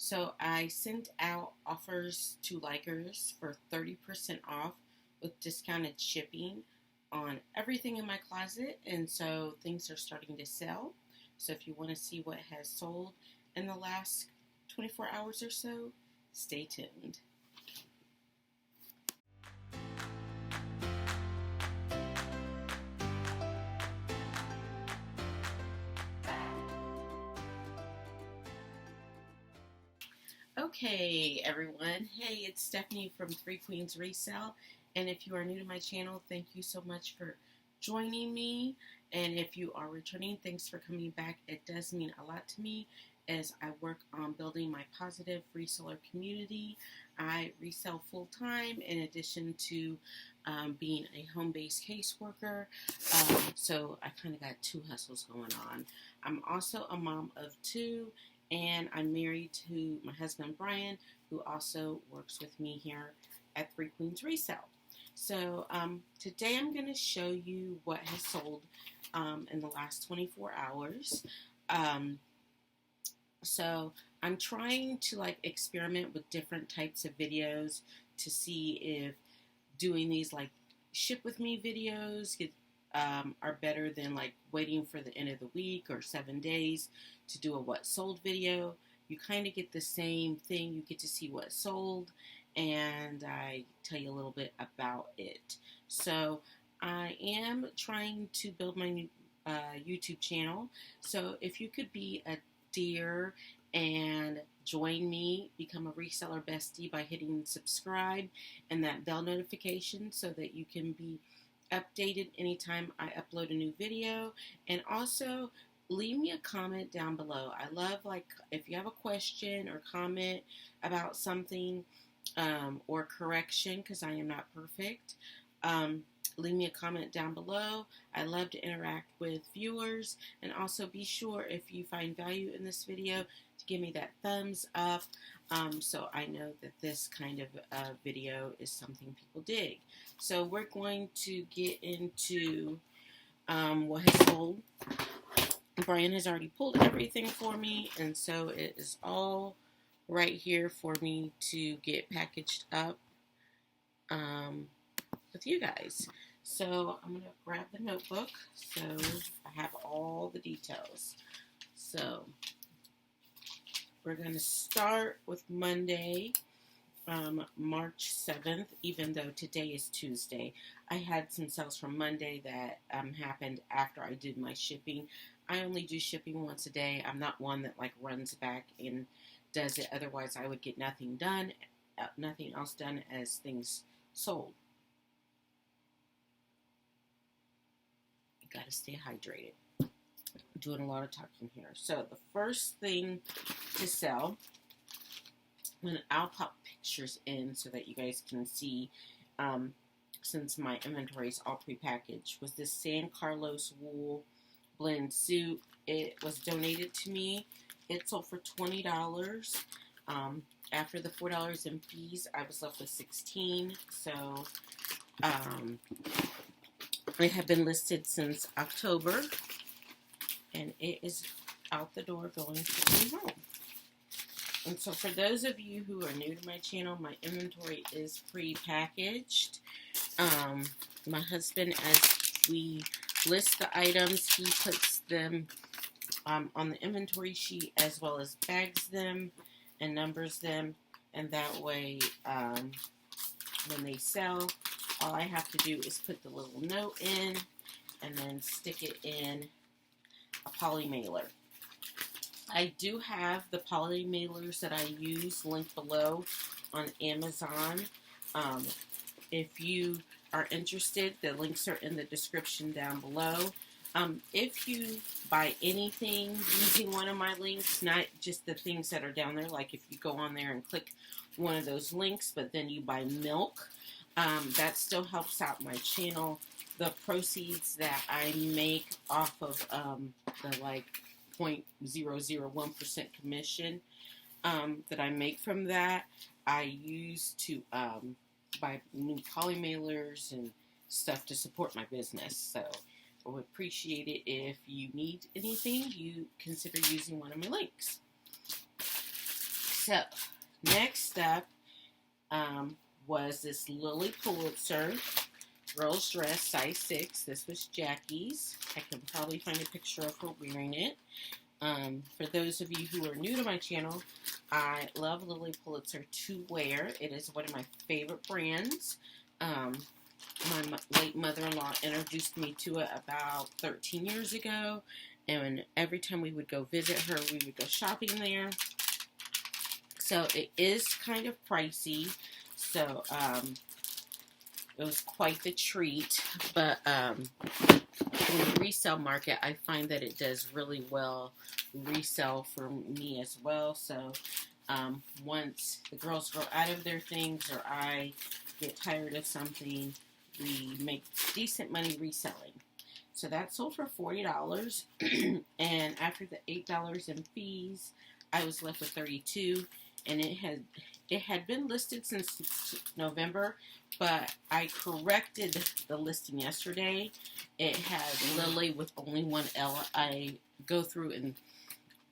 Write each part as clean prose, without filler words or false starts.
So I sent out offers to likers for 30% off with discounted shipping on everything in my closet, and so things are starting to sell. So if you want to see what has sold in the last 24 hours or so, stay tuned. Okay, everyone. Hey, it's Stephanie from Three Queens Resale. And if you are new to my channel, thank you so much for joining me. And if you are returning, thanks for coming back. It does mean a lot to me as I work on building my positive reseller community. I resell full-time in addition to being a home-based caseworker. So I kind of got two hustles going on. I'm also a mom of two, and I'm married to my husband, Brian, who also works with me here at Three Queens Resale. So today I'm going to show you what has sold in the last 24 hours. So I'm trying to experiment with different types of videos to see if doing these ship with me videos are better than waiting for the end of the week or 7 days to do a what sold video. You kind of get the same thing. You get to see what sold, and I tell you a little bit about it. So I am trying to build my new YouTube channel. So if you could be a dear and join me, become a reseller bestie by hitting subscribe and that bell notification so that you can be updated anytime I upload a new video. And also leave me a comment down below. I love if you have a question or comment about something or correction, because I am not perfect. Leave me a comment down below. I love to interact with viewers, and also be sure if you find value in this video to give me that thumbs up so I know that this kind of video is something people dig. So we're going to get into what has sold. Brian has already pulled everything for me, and so it is all right here for me to get packaged up with you guys. So I'm going to grab the notebook so I have all the details. So we're going to start with Monday, March 7th, even though today is Tuesday. I had some sales from Monday that happened after I did my shipping. I only do shipping once a day. I'm not one that runs back and does it. Otherwise, I would get nothing done, nothing else done as things sold. You got to stay hydrated. I'm doing a lot of talking here. So the first thing to sell, and I'll pop pictures in so that you guys can see, since my inventory is all prepackaged, was this San Carlos wool blend suit. It was donated to me. It sold for $20. After the $4 in fees, I was left with $16. So it had been listed since October, and it is out the door going to be home. And so for those of you who are new to my channel, my inventory is pre-packaged. My husband, as we list the items, he puts them on the inventory sheet as well as bags them and numbers them. And that way, when they sell, all I have to do is put the little note in and then stick it in a poly mailer. I do have the poly mailers that I use linked below on Amazon. If you are interested, the links are in the description down below. If you buy anything using one of my links, not just the things that are down there, like if you go on there and click one of those links, but then you buy milk, that still helps out my channel. The proceeds that I make off of the 0.001% commission that I make from that, I use to buy new poly mailers and stuff to support my business. So I would appreciate it if you need anything, you consider using one of my links. So, next up was this Lily Pulitzer girl's dress, size 6. This was Jackie's. I can probably find a picture of her wearing it. For those of you who are new to my channel, I love Lily Pulitzer to wear. It is one of my favorite brands. My late mother-in-law introduced me to it about 13 years ago, and every time we would go visit her, we would go shopping there. So it is kind of pricey, so it was quite the treat, but in the resale market, I find that it does really well resell for me as well. So once the girls go out of their things or I get tired of something, we make decent money reselling. So that sold for $40, and after the $8 in fees, I was left with $32, and it had been listed since November, but I corrected the listing yesterday. It had Lily with only one L. I go through and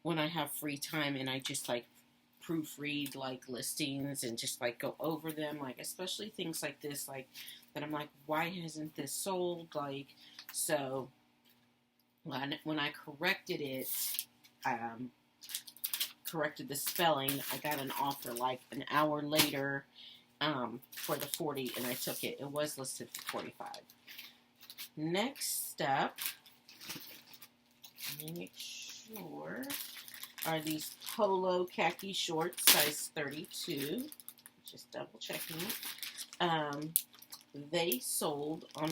when I have free time, and I just like proofread like listings and just like go over them, like especially things like this, like that I'm like, why hasn't this sold? Like, so when I corrected it, corrected the spelling, I got an offer like an hour later for the 40, and I took it. It was listed for 45. Next up, let me make sure, are these Polo khaki shorts, size 32. Just double checking. They sold on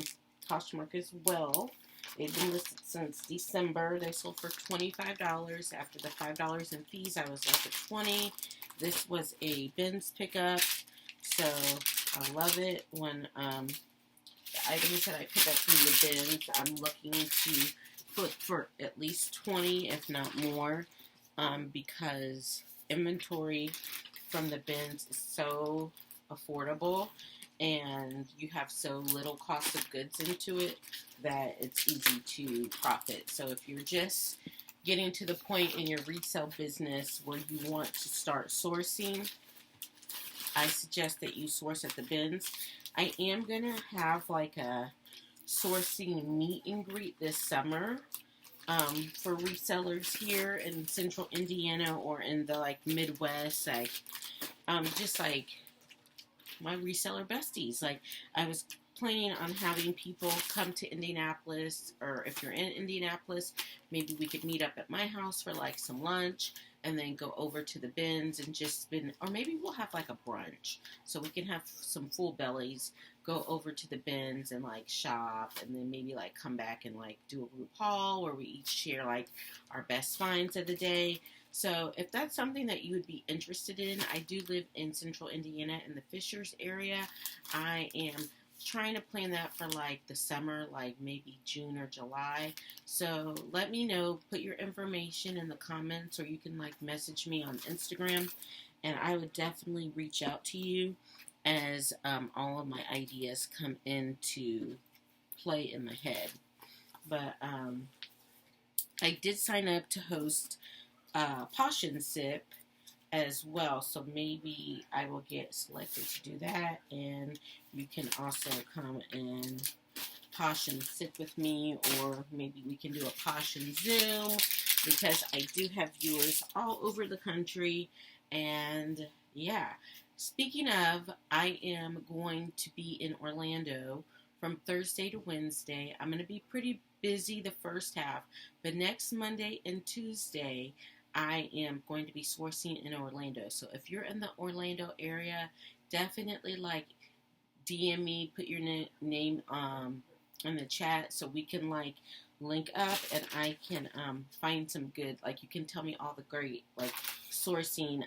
Poshmark as well. They've been listed since December. They sold for $25. After the $5 in fees, I was left with $20. This was a bins pickup, so I love it when the items that I pick up from the bins, I'm looking to put for at least 20, if not more, because inventory from the bins is so affordable, and you have so little cost of goods into it that it's easy to profit. So if you're just getting to the point in your resale business where you want to start sourcing, I suggest that you source at the bins. I am going to have like a sourcing meet and greet this summer for resellers here in central Indiana or in the like Midwest, like just like my reseller besties. Like, I was planning on having people come to Indianapolis, or if you're in Indianapolis, maybe we could meet up at my house for like some lunch and then go over to the bins and just spend, or maybe we'll have like a brunch so we can have some full bellies, go over to the bins and like shop, and then maybe like come back and like do a group haul where we each share like our best finds of the day. So if that's something that you would be interested in, I do live in central Indiana in the Fishers area. I am trying to plan that for like the summer, like maybe June or July. So let me know, put your information in the comments, or you can like message me on Instagram, and I would definitely reach out to you as all of my ideas come into play in my head. But I did sign up to host Posh and Sip as well, so maybe I will get selected to do that, and you can also come and Posh and Sip with me, or maybe we can do a Posh and Zoom, because I do have viewers all over the country. And yeah, speaking of, I am going to be in Orlando from Thursday to Wednesday. I'm going to be pretty busy the first half, but next Monday and Tuesday I am going to be sourcing in Orlando. So if you're in the Orlando area, definitely like DM me, put your name in the chat so we can like link up, and I can find some good, like you can tell me all the great like sourcing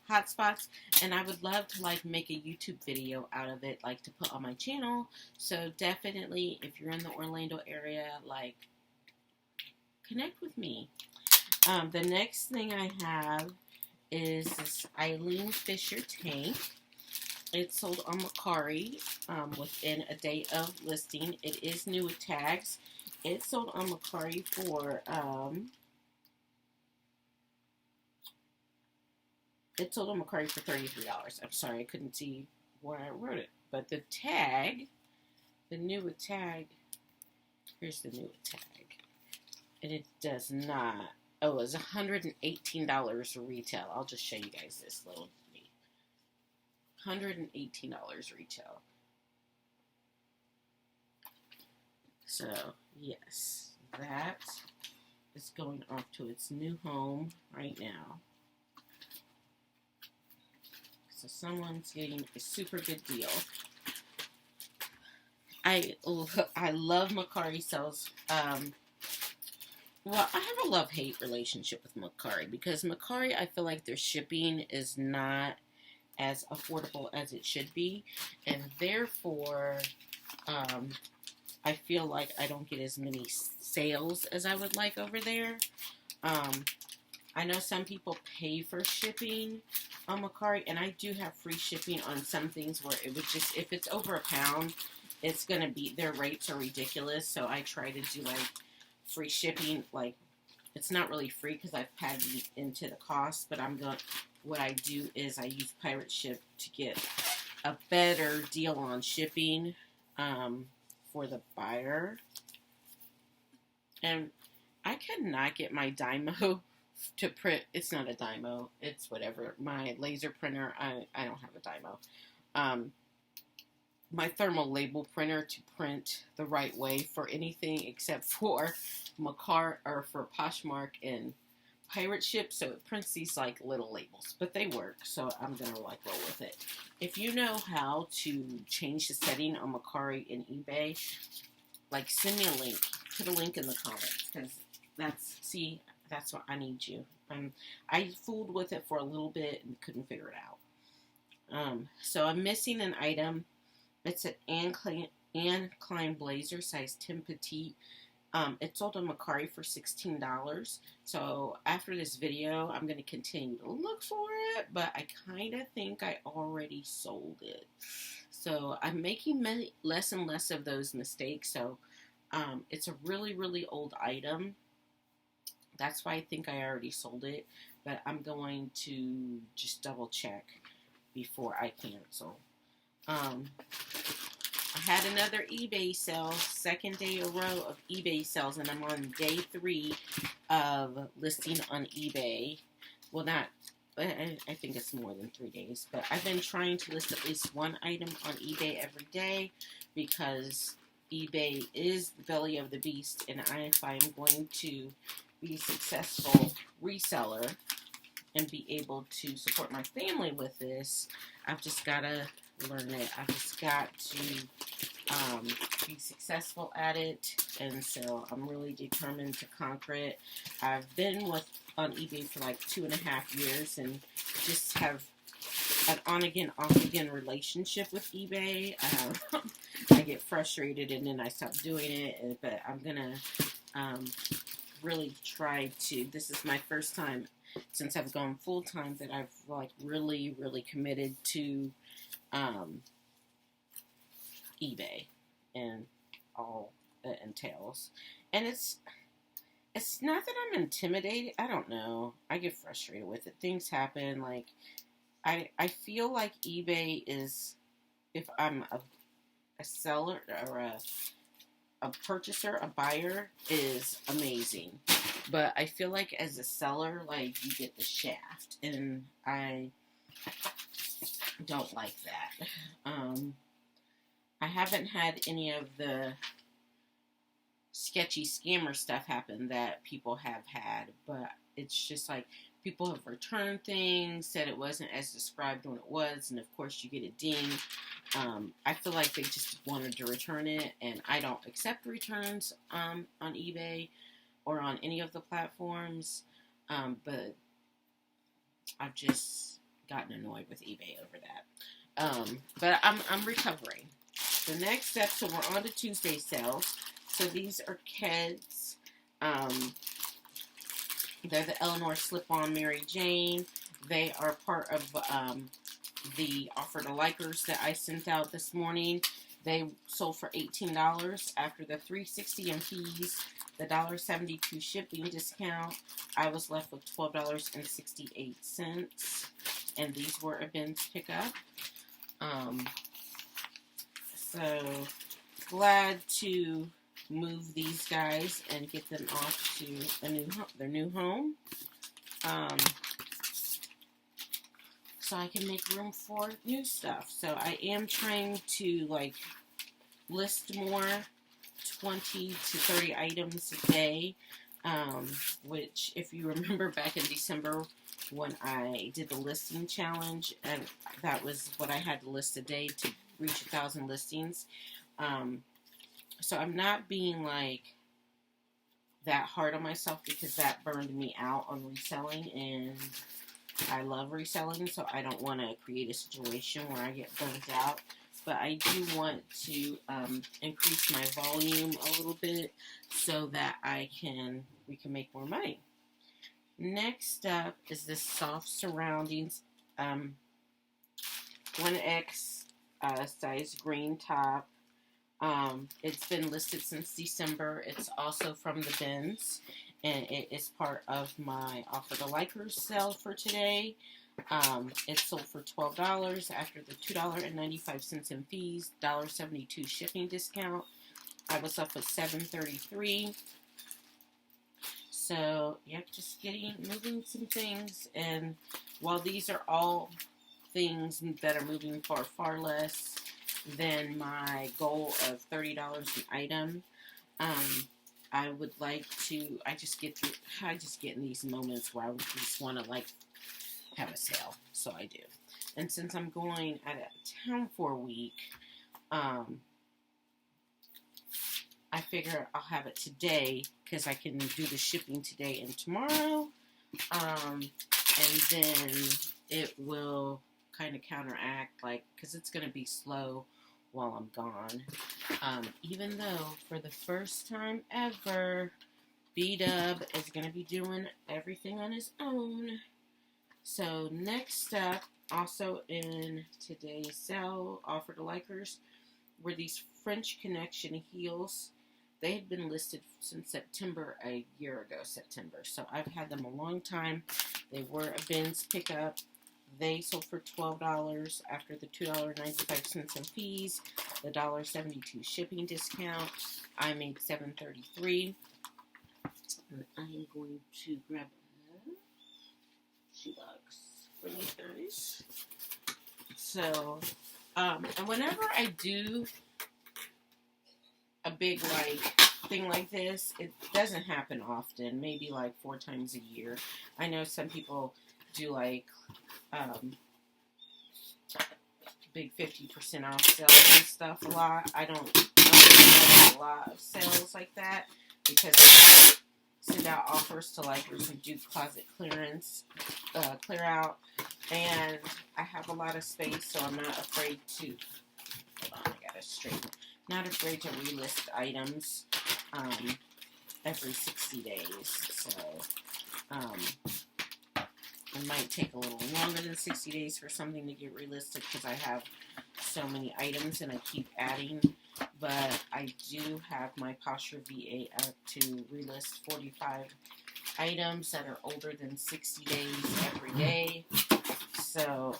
hotspots, and I would love to like make a YouTube video out of it, like to put on my channel. So definitely, if you're in the Orlando area, like connect with me. The next thing I have is this Eileen Fisher tank. It sold on Mecari within a day of listing. It is new with tags. It sold on Mecari for it sold on Mecari for $33. I'm sorry, I couldn't see where I wrote it. But the tag, the new tag, here's the new tag. And it does not, oh, it's $118 retail. I'll just show you guys this little $118 retail. So, yes, that is going off to its new home right now. So someone's getting a super good deal. I love Mecari sells. Well, I have a love-hate relationship with Mecari because Mecari, I feel like their shipping is not as affordable as it should be, and therefore, I feel like I don't get as many sales as I would like over there. I know some people pay for shipping on Mecari, and I do have free shipping on some things where it would just, if it's over a pound, it's going to be, their rates are ridiculous, so I try to do, like, free shipping. Like, it's not really free because I've padded into the cost, but what I do is I use Pirate Ship to get a better deal on shipping, for the buyer. And I cannot get my Dymo to print. It's not a Dymo. It's whatever. My laser printer. I don't have a Dymo. My thermal label printer to print the right way for anything except for Mecari or for Poshmark and Pirate Ship. So it prints these like little labels, but they work. So I'm gonna like roll with it. If you know how to change the setting on Mecari and eBay, like send me a link. Put a link in the comments because that's what I need you. I fooled with it for a little bit and couldn't figure it out. So I'm missing an item. It's an Anne Klein blazer, size 10 petite. It sold on Mecari for $16. So after this video, I'm going to continue to look for it, but I kind of think I already sold it. So I'm making less and less of those mistakes. So it's a really, really old item. That's why I think I already sold it, but I'm going to just double check before I cancel. I had another eBay sale, second day in a row of eBay sales, and I'm on day 3 of listing on eBay. Well, I think it's more than 3 days, but I've been trying to list at least one item on eBay every day because eBay is the belly of the beast, and if I'm going to be a successful reseller and be able to support my family with this, I've just got to learn it. I've just got to be successful at it, and so I'm really determined to conquer it. I've been on eBay for like 2.5 years and just have an on-again, off-again relationship with eBay. I get frustrated and then I stop doing it, but I'm going to really try to. This is my first time since I've gone full-time that I've like really, really committed to eBay and all that entails. And it's not that I'm intimidated. I don't know. I get frustrated with it. Things happen. Like I feel like eBay is, if I'm a seller or a purchaser, a buyer, is amazing. But I feel like as a seller, like, you get the shaft, and I don't like that. I haven't had any of the sketchy scammer stuff happen that people have had, but it's just like people have returned things, said it wasn't as described when it was, and of course you get a ding. I feel like they just wanted to return it, and I don't accept returns on eBay or on any of the platforms, but I've just gotten annoyed with eBay over that. But I'm recovering. The next step, so we're on to Tuesday sales. So these are Keds. They're the Eleanor Slip-On Mary Jane. They are part of the offer to likers that I sent out this morning. They sold for $18 after the $3.60 in fees, the $1.72 shipping discount. I was left with $12.68. and these were a bins pickup. So glad to move these guys and get them off to their new home. So I can make room for new stuff. So I am trying to like list more 20 to 30 items a day, which if you remember back in December when I did the listing challenge, and that was what I had to list a day to reach 1,000 listings. So I'm not being like that hard on myself because that burned me out on reselling, and I love reselling, so I don't want to create a situation where I get burnt out. But I do want to increase my volume a little bit so that we can make more money. Next up is this Soft Surroundings 1X size green top. It's been listed since December. It's also from the bins, and it is part of my Offer to Likers sale for today. It sold for $12 after the $2.95 in fees, $1.72 shipping discount. I was up at $7.33. So, yep, just moving some things. And while these are all things that are moving for far less than my goal of $30 an item, I would like to, I just get in these moments where I just want to like have a sale, so I do. And since I'm going out of town for a week, I figure I'll have it today because I can do the shipping today and tomorrow, and then it will kind of counteract, like, because it's going to be slow while I'm gone. Even though for the first time ever, B-Dub is going to be doing everything on his own. So next up, also in today's sale, Offer to Likers, were these French Connection heels. They had been listed since September, a year ago, September. So I've had them a long time. They were a bins pickup. They sold for $12 after the $2.95 in fees, the $1.72 shipping discount. I made $7.33. And I'm going to grab $2 for these guys. So, and whenever I do a big thing like this, it doesn't happen often. Maybe like 4 times a year. I know some people do big 50% off sales and stuff a lot. I don't have a lot of sales like that because I send out offers to likers who do closet clearance, clear out, and I have a lot of space, so I'm not afraid to, hold on, I gotta straighten, not afraid to relist items every 60 days, so it might take a little longer than 60 days for something to get relisted because I have so many items and I keep adding. But I do have my Posture VA up to relist 45 items that are older than 60 days every day. So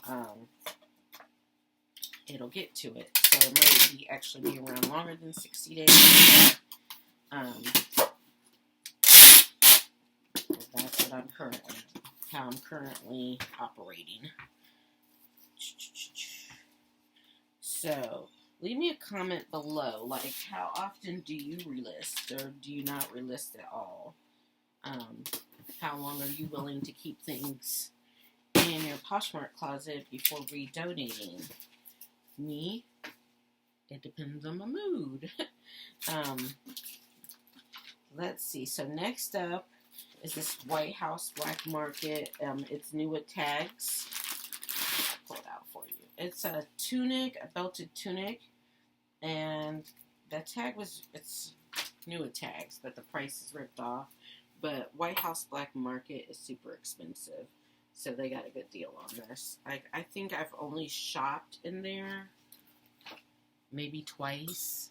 it'll get to it. So it might actually be around longer than 60 days. That's what how I'm currently operating. So leave me a comment below, like how often do you relist or do you not relist at all? How long are you willing to keep things in your Poshmark closet before redonating? Me, it depends on my mood. Let's see. So next up is this White House Black Market. It's new with tags. I'll pull it out for you. It's a tunic, a belted tunic, and that tag it's new with tags, but the price is ripped off. But White House Black Market is super expensive, so they got a good deal on this. I think I've only shopped in there maybe twice,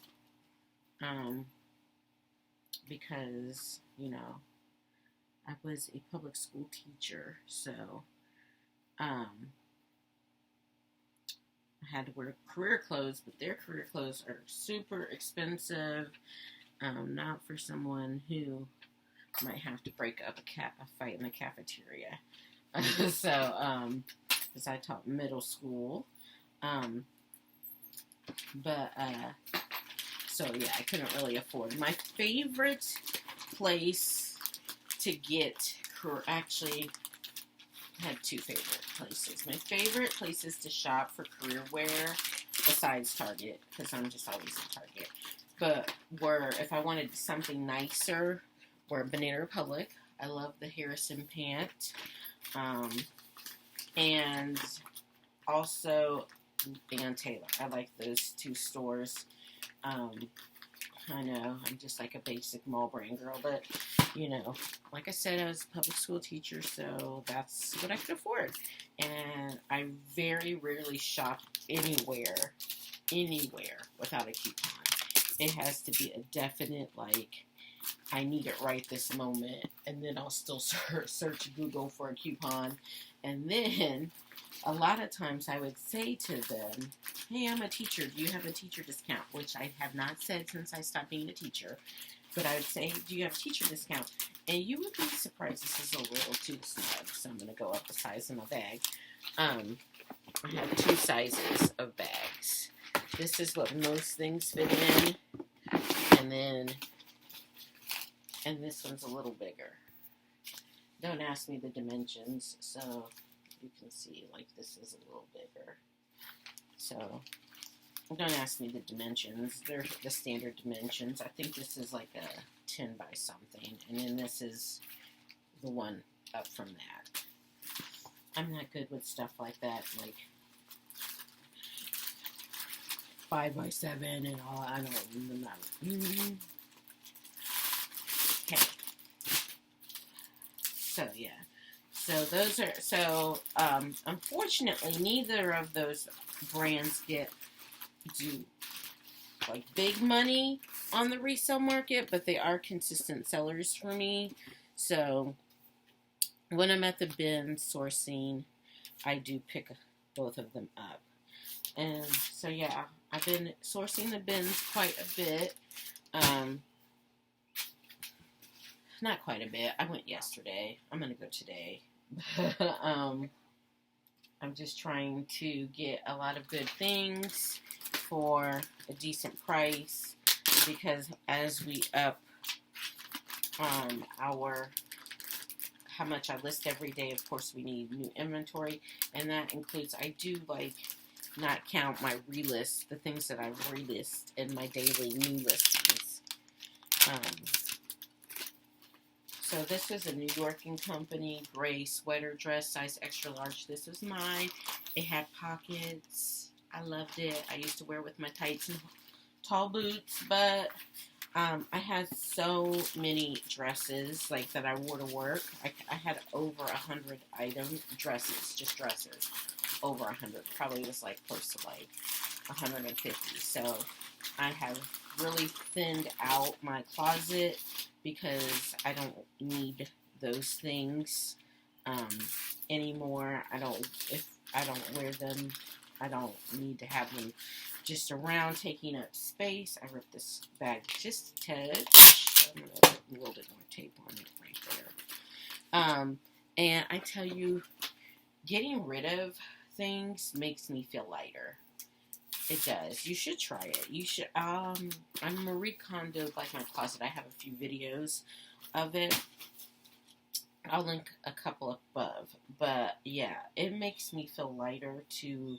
because, you know, I was a public school teacher, so had to wear career clothes, but their career clothes are super expensive. Not for someone who might have to break up a fight in the cafeteria. So, because I taught middle school. So yeah, I couldn't really afford. My favorite place to get, actually, I had two favorite places. My favorite places to shop for career wear, besides Target, because I'm just always at Target, but if I wanted something nicer, were Banana Republic. I love the Harrison pant. And also Van Taylor. I like those two stores. I know I'm just like a basic mall brand girl, but you know, like I said, I was a public school teacher, so that's what I could afford. And I very rarely shop anywhere without a coupon. It has to be a definite, like, I need it right this moment, and then I'll still search Google for a coupon. And then a lot of times I would say to them, hey, I'm a teacher. Do you have a teacher discount? Which I have not said since I stopped being a teacher. But I would say, do you have a teacher discount? And you would be surprised. This is a little too snug, so I'm going to go up the size of my bag. I have two sizes of bags. This is what most things fit in. And this one's a little bigger. Don't ask me the dimensions, so you can see, like, this is a little bigger. So, don't ask me the dimensions. They're the standard dimensions. I think this is like a 10 by something, and then this is the one up from that. I'm not good with stuff like that, like 5 by 7 and all. I don't remember. Okay. So, yeah. So, those are, unfortunately, neither of those brands do, like, big money on the resale market, but they are consistent sellers for me. So, when I'm at the bin sourcing, I do pick both of them up. And so, yeah, I've been sourcing the bins quite a bit. Not quite a bit. I went yesterday. I'm going to go today. I'm just trying to get a lot of good things for a decent price, because as we up how much I list every day, of course we need new inventory, and that includes, I do like not count my relist, the things that I relist in my daily new listings. So this is a New York & Company gray sweater dress, size extra large. This was mine. It had pockets. I loved it. I used to wear it with my tights and tall boots, but I had so many dresses, like, that I wore to work. I had over 100 dresses, just dresses. Over 100. Probably was like close to like 150. So I have really thinned out my closet, because I don't need those things anymore. If I don't wear them, I don't need to have them just around taking up space. I ripped this bag just a touch. I'm going to put a little bit more tape on it right there. And I tell you, getting rid of things makes me feel lighter. It does. You should try it. You should. I'm Marie Kondo, like my closet. I have a few videos of it. I'll link a couple above. But yeah, it makes me feel lighter to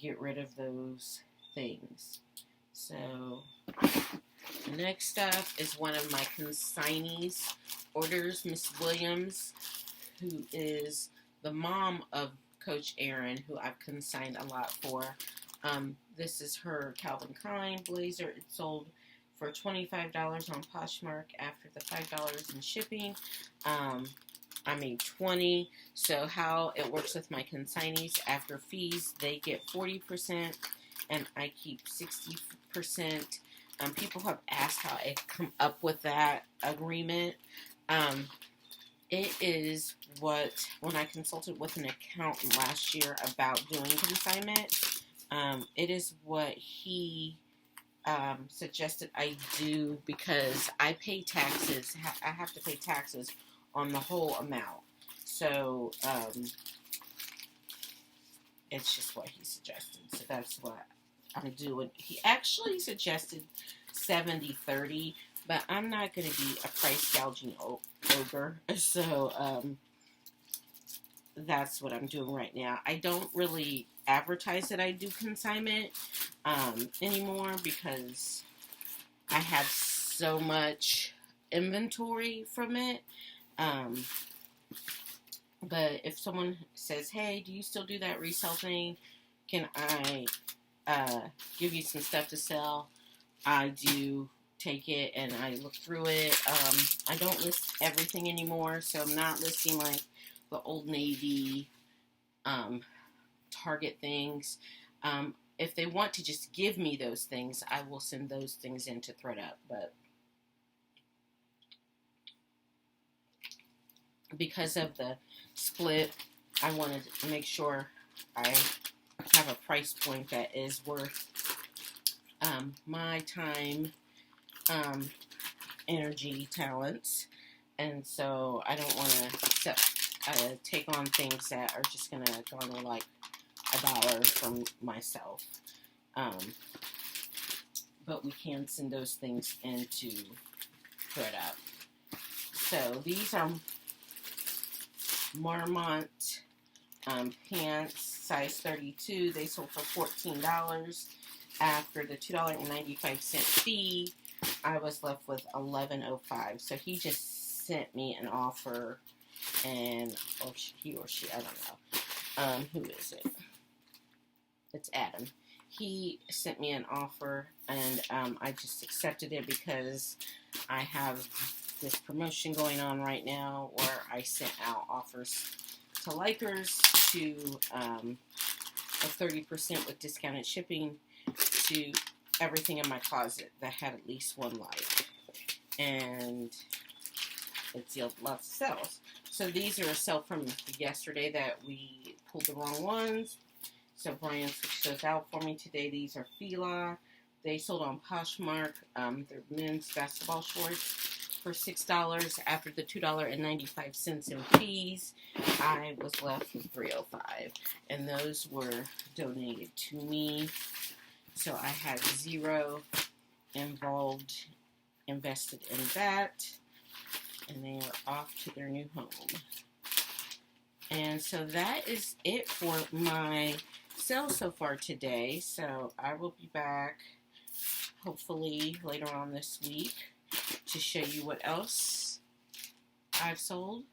get rid of those things. So next up is one of my consignees orders, Miss Williams, who is the mom of Coach Aaron, who I've consigned a lot for. This is her Calvin Klein blazer. It sold for $25 on Poshmark after the $5 in shipping. I made $20. So how it works with my consignees, after fees, they get 40% and I keep 60%. People have asked how I come up with that agreement. It is when I consulted with an accountant last year about doing consignment, It is what he suggested I do because I pay taxes. I have to pay taxes on the whole amount. So it's just what he suggested. So that's what I'm doing. He actually suggested 70-30, but I'm not going to be a price gouging ogre. So that's what I'm doing right now. I don't really advertise that I do consignment anymore because I have so much inventory from it. But if someone says, hey, do you still do that resale thing? Can I give you some stuff to sell? I do take it and I look through it. I don't list everything anymore, so I'm not listing like the Old Navy Target things. If they want to just give me those things, I will send those things in to ThredUp. But because of the split, I wanted to make sure I have a price point that is worth my time, energy, talents. And so I don't want to take on things that are just going to garner like $1 from myself. But we can send those things into ThredUp. So these are Marmont pants, size 32. They sold for $14. After the $2.95 fee, I was left with $11.05. So he just sent me an offer, and or he or she, I don't know. Who is it? It's Adam. He sent me an offer, and I just accepted it because I have this promotion going on right now where I sent out offers to likers to a 30% with discounted shipping to everything in my closet that had at least one like. And it's yielded lots of sales. So these are a sale from yesterday that we pulled the wrong ones. So Brian switched those out for me today. These are Fila. They sold on Poshmark. They're men's basketball shorts for $6 after the $2.95 in fees. I was left with $3.05, and those were donated to me. So I had zero invested in that, and they are off to their new home. And so that is it for my sales so far today. So I will be back hopefully later on this week to show you what else I've sold.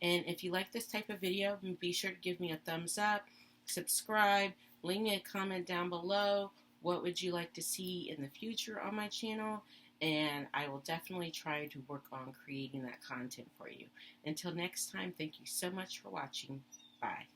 And if you like this type of video, be sure to give me a thumbs up, subscribe, leave me a comment down below. What would you like to see in the future on my channel? And I will definitely try to work on creating that content for you. Until next time, thank you so much for watching. Bye.